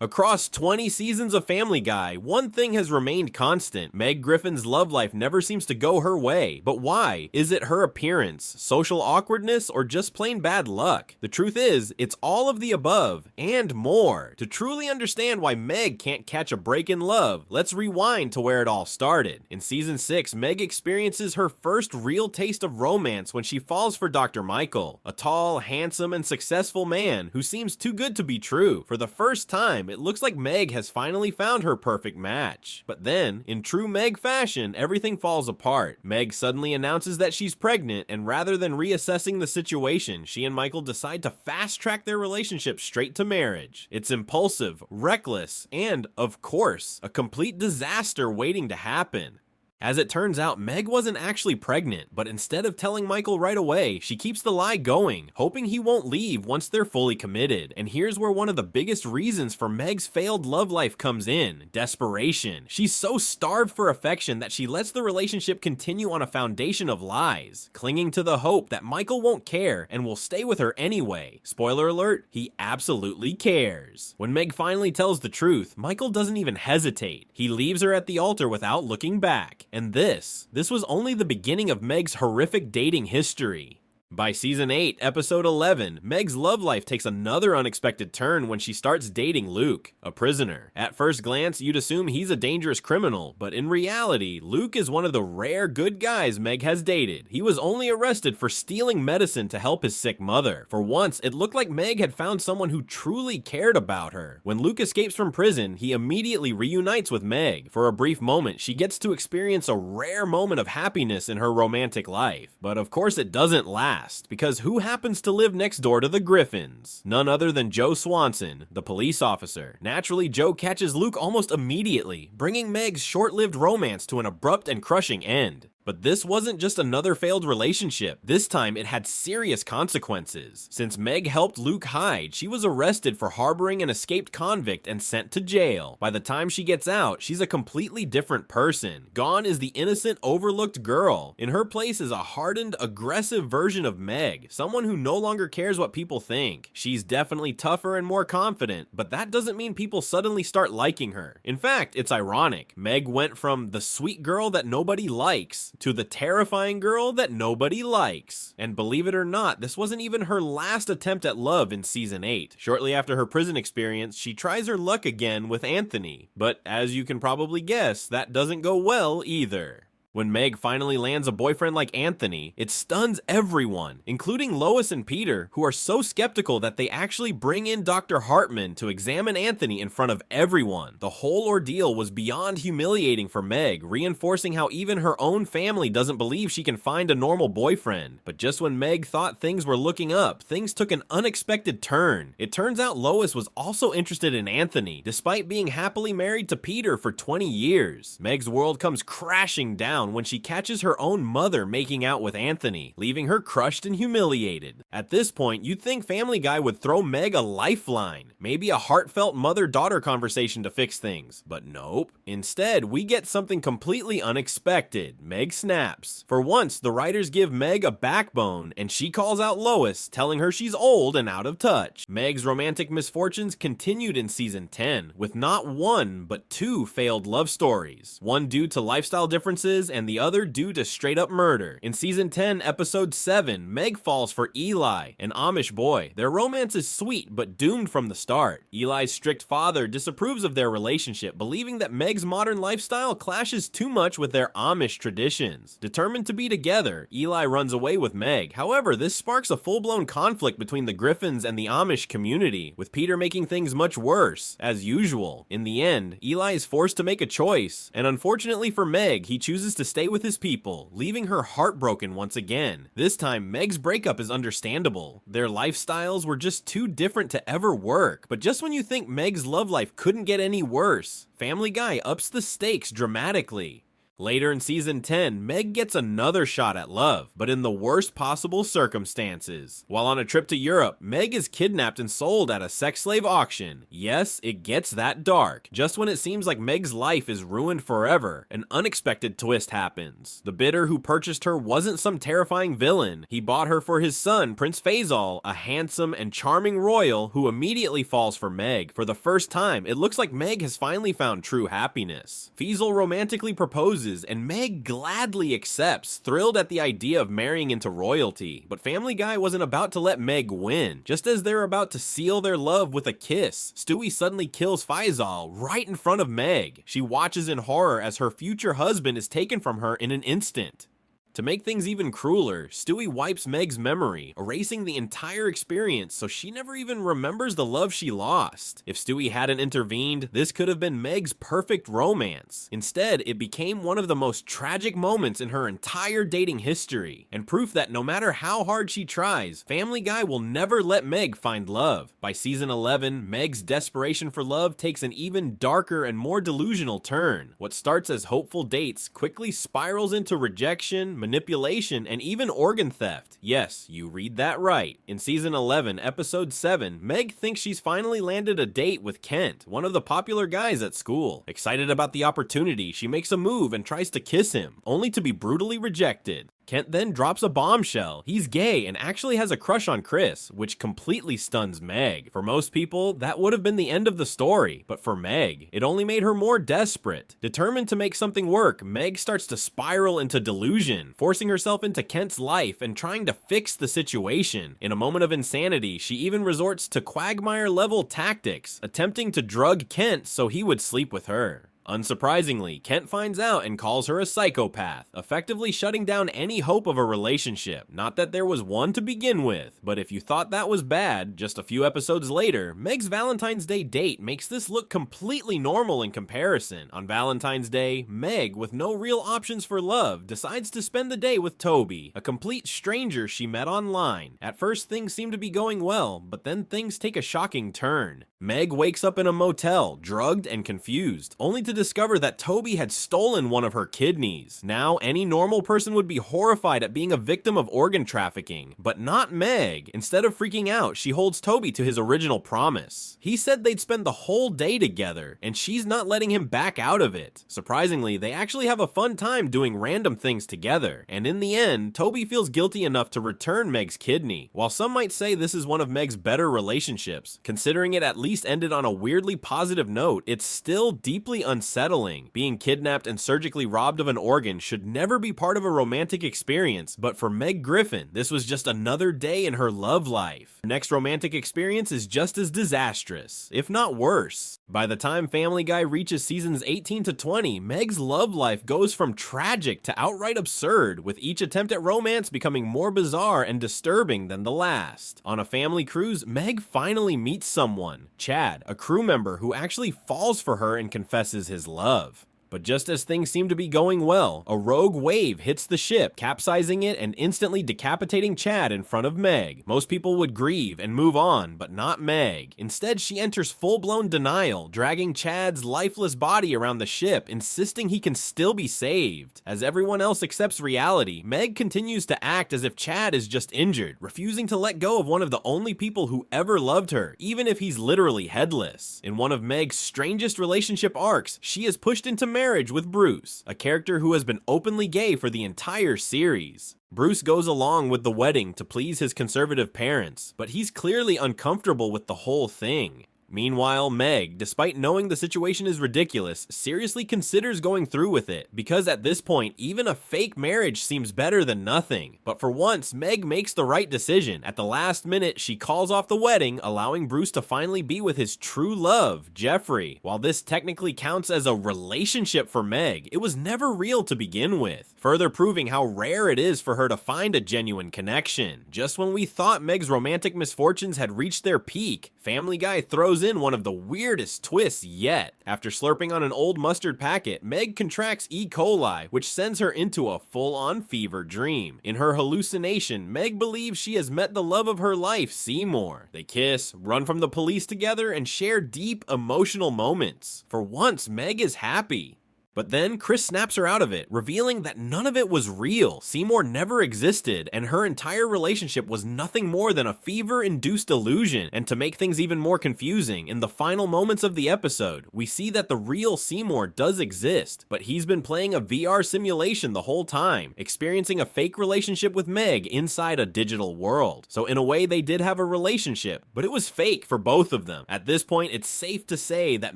Across 20 seasons of Family Guy, one thing has remained constant. Meg Griffin's love life never seems to go her way. But why? Is it her appearance, social awkwardness, or just plain bad luck? The truth is, it's all of the above, and more. To truly understand why Meg can't catch a break in love, let's rewind to where it all started. In season 6, Meg experiences her first real taste of romance when she falls for Dr. Michael, a tall, handsome, and successful man who seems too good to be true. For the first time, it looks like Meg has finally found her perfect match. But then, in true Meg fashion, everything falls apart. Meg suddenly announces that she's pregnant, and rather than reassessing the situation, she and Michael decide to fast-track their relationship straight to marriage. It's impulsive, reckless, and, of course, a complete disaster waiting to happen. As it turns out, Meg wasn't actually pregnant, but instead of telling Michael right away, she keeps the lie going, hoping he won't leave once they're fully committed. And here's where one of the biggest reasons for Meg's failed love life comes in: desperation. She's so starved for affection that she lets the relationship continue on a foundation of lies, clinging to the hope that Michael won't care and will stay with her anyway. Spoiler alert, he absolutely cares. When Meg finally tells the truth, Michael doesn't even hesitate. He leaves her at the altar without looking back. And this was only the beginning of Meg's horrific dating history. By season 8, episode 11, Meg's love life takes another unexpected turn when she starts dating Luke, a prisoner. At first glance, you'd assume he's a dangerous criminal, but in reality, Luke is one of the rare good guys Meg has dated. He was only arrested for stealing medicine to help his sick mother. For once, it looked like Meg had found someone who truly cared about her. When Luke escapes from prison, he immediately reunites with Meg. For a brief moment, she gets to experience a rare moment of happiness in her romantic life. But of course it doesn't last. Because who happens to live next door to the Griffins? None other than Joe Swanson, the police officer. Naturally, Joe catches Luke almost immediately, bringing Meg's short-lived romance to an abrupt and crushing end. But this wasn't just another failed relationship. This time, it had serious consequences. Since Meg helped Luke hide, she was arrested for harboring an escaped convict and sent to jail. By the time she gets out, she's a completely different person. Gone is the innocent, overlooked girl. In her place is a hardened, aggressive version of Meg, someone who no longer cares what people think. She's definitely tougher and more confident, but that doesn't mean people suddenly start liking her. In fact, it's ironic. Meg went from the sweet girl that nobody likes to the terrifying girl that nobody likes. And believe it or not, this wasn't even her last attempt at love in season 8. Shortly after her prison experience, she tries her luck again with Anthony. But as you can probably guess, that doesn't go well either. When Meg finally lands a boyfriend like Anthony, it stuns everyone, including Lois and Peter, who are so skeptical that they actually bring in Dr. Hartman to examine Anthony in front of everyone. The whole ordeal was beyond humiliating for Meg, reinforcing how even her own family doesn't believe she can find a normal boyfriend. But just when Meg thought things were looking up, things took an unexpected turn. It turns out Lois was also interested in Anthony, despite being happily married to Peter for 20 years. Meg's world comes crashing down when she catches her own mother making out with Anthony, leaving her crushed and humiliated. At this point, you'd think Family Guy would throw Meg a lifeline, maybe a heartfelt mother-daughter conversation to fix things, but nope. Instead, we get something completely unexpected. Meg snaps. For once, the writers give Meg a backbone, and she calls out Lois, telling her she's old and out of touch. Meg's romantic misfortunes continued in season 10, with not one, but two failed love stories. One due to lifestyle differences, and the other due to straight up murder. In season 10, episode 7, Meg falls for Eli, an Amish boy. Their romance is sweet, but doomed from the start. Eli's strict father disapproves of their relationship, believing that Meg's modern lifestyle clashes too much with their Amish traditions. Determined to be together, Eli runs away with Meg. However, this sparks a full-blown conflict between the Griffins and the Amish community, with Peter making things much worse, as usual. In the end, Eli is forced to make a choice, and unfortunately for Meg, he chooses to stay with his people, leaving her heartbroken once again. This time, Meg's breakup is understandable. Their lifestyles were just too different to ever work. But just when you think Meg's love life couldn't get any worse, Family Guy ups the stakes dramatically. Later in season 10, Meg gets another shot at love, but in the worst possible circumstances. While on a trip to Europe, Meg is kidnapped and sold at a sex slave auction. Yes, it gets that dark. Just when it seems like Meg's life is ruined forever, an unexpected twist happens. The bidder who purchased her wasn't some terrifying villain. He bought her for his son, Prince Faisal, a handsome and charming royal who immediately falls for Meg. For the first time, it looks like Meg has finally found true happiness. Faisal romantically proposes and Meg gladly accepts, thrilled at the idea of marrying into royalty. But Family Guy wasn't about to let Meg win. Just as they're about to seal their love with a kiss, Stewie suddenly kills Faisal right in front of Meg. She watches in horror as her future husband is taken from her in an instant. To make things even crueler, Stewie wipes Meg's memory, erasing the entire experience so she never even remembers the love she lost. If Stewie hadn't intervened, this could have been Meg's perfect romance. Instead, it became one of the most tragic moments in her entire dating history, and proof that no matter how hard she tries, Family Guy will never let Meg find love. By season 11, Meg's desperation for love takes an even darker and more delusional turn. What starts as hopeful dates quickly spirals into rejection, manipulation, and even organ theft. Yes, you read that right. In season 11, episode 7, Meg thinks she's finally landed a date with Kent, one of the popular guys at school. Excited about the opportunity, she makes a move and tries to kiss him, only to be brutally rejected. Kent then drops a bombshell. He's gay and actually has a crush on Chris, which completely stuns Meg. For most people, that would have been the end of the story, but for Meg, it only made her more desperate. Determined to make something work, Meg starts to spiral into delusion, forcing herself into Kent's life and trying to fix the situation. In a moment of insanity, she even resorts to Quagmire-level tactics, attempting to drug Kent so he would sleep with her. Unsurprisingly, Kent finds out and calls her a psychopath, effectively shutting down any hope of a relationship. Not that there was one to begin with, but if you thought that was bad, just a few episodes later, Meg's Valentine's Day date makes this look completely normal in comparison. On Valentine's Day, Meg, with no real options for love, decides to spend the day with Toby, a complete stranger she met online. At first, things seem to be going well, but then things take a shocking turn. Meg wakes up in a motel, drugged and confused, only to discover that Toby had stolen one of her kidneys. Now, any normal person would be horrified at being a victim of organ trafficking, but not Meg. Instead of freaking out, she holds Toby to his original promise. He said they'd spend the whole day together, and she's not letting him back out of it. Surprisingly, they actually have a fun time doing random things together, and in the end, Toby feels guilty enough to return Meg's kidney. While some might say this is one of Meg's better relationships, considering it at least ended on a weirdly positive note, it's still deeply unsettling. Being kidnapped and surgically robbed of an organ should never be part of a romantic experience, but for Meg Griffin, this was just another day in her love life. Her next romantic experience is just as disastrous, if not worse. By the time Family Guy reaches seasons 18 to 20, Meg's love life goes from tragic to outright absurd, with each attempt at romance becoming more bizarre and disturbing than the last. On a family cruise, Meg finally meets someone, Chad, a crew member who actually falls for her and confesses his love. But just as things seem to be going well, a rogue wave hits the ship, capsizing it and instantly decapitating Chad in front of Meg. Most people would grieve and move on, but not Meg. Instead, she enters full-blown denial, dragging Chad's lifeless body around the ship, insisting he can still be saved. As everyone else accepts reality, Meg continues to act as if Chad is just injured, refusing to let go of one of the only people who ever loved her, even if he's literally headless. In one of Meg's strangest relationship arcs, she is pushed into marriage with Bruce, a character who has been openly gay for the entire series. Bruce goes along with the wedding to please his conservative parents, but he's clearly uncomfortable with the whole thing. Meanwhile, Meg, despite knowing the situation is ridiculous, seriously considers going through with it, because at this point, even a fake marriage seems better than nothing. But for once, Meg makes the right decision. At the last minute, she calls off the wedding, allowing Bruce to finally be with his true love, Jeffrey. While this technically counts as a relationship for Meg, it was never real to begin with, further proving how rare it is for her to find a genuine connection. Just when we thought Meg's romantic misfortunes had reached their peak, Family Guy throws in one of the weirdest twists yet. After slurping on an old mustard packet, Meg contracts E. coli, which sends her into a full-on fever dream. In her hallucination, Meg believes she has met the love of her life, Seymour. They kiss, run from the police together, and share deep emotional moments. For once, Meg is happy. But then Chris snaps her out of it, revealing that none of it was real. Seymour never existed, and her entire relationship was nothing more than a fever-induced illusion. And to make things even more confusing, in the final moments of the episode, we see that the real Seymour does exist, but he's been playing a VR simulation the whole time, experiencing a fake relationship with Meg inside a digital world. So in a way, they did have a relationship, but it was fake for both of them. At this point, it's safe to say that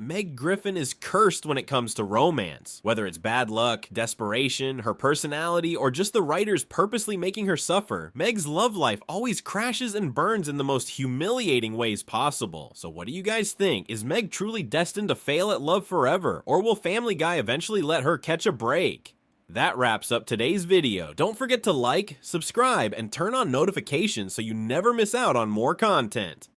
Meg Griffin is cursed when it comes to romance. Whether it's bad luck, desperation, her personality, or just the writers purposely making her suffer, Meg's love life always crashes and burns in the most humiliating ways possible. So what do you guys think? Is Meg truly destined to fail at love forever? Or will Family Guy eventually let her catch a break? That wraps up today's video. Don't forget to like, subscribe, and turn on notifications so you never miss out on more content.